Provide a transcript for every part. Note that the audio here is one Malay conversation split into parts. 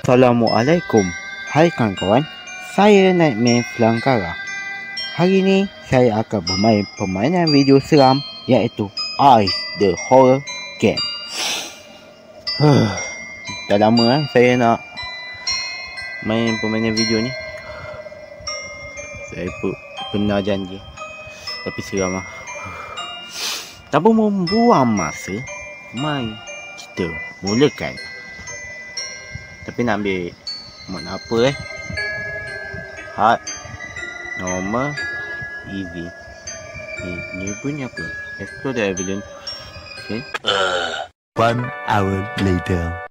Assalamualaikum. Hai kawan-kawan, saya Nightmare Flangkara. Hari ni saya akan bermain permainan video seram iaitu Ice the Horror Game. Dah lama saya nak main permainan video ni. Saya pernah janji, tapi seram lah. Tanpa membuang masa, mari kita mulakan. Tapi nak ambil mod apa hard, normal, easy. Ni bunyi apa? Explore the evidence. Okay. 1 hour later.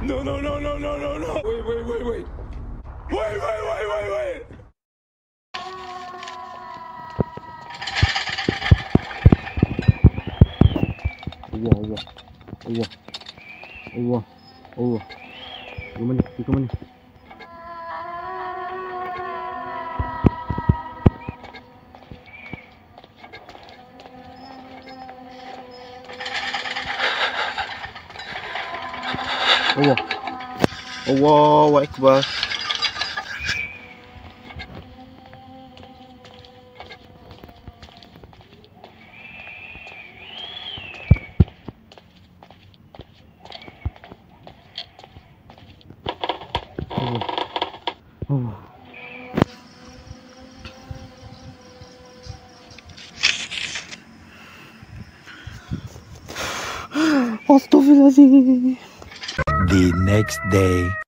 No. Wait. Wait. Allah. Ke mana? Allahu Akbar. Astaghfirullahaladzim. The next day.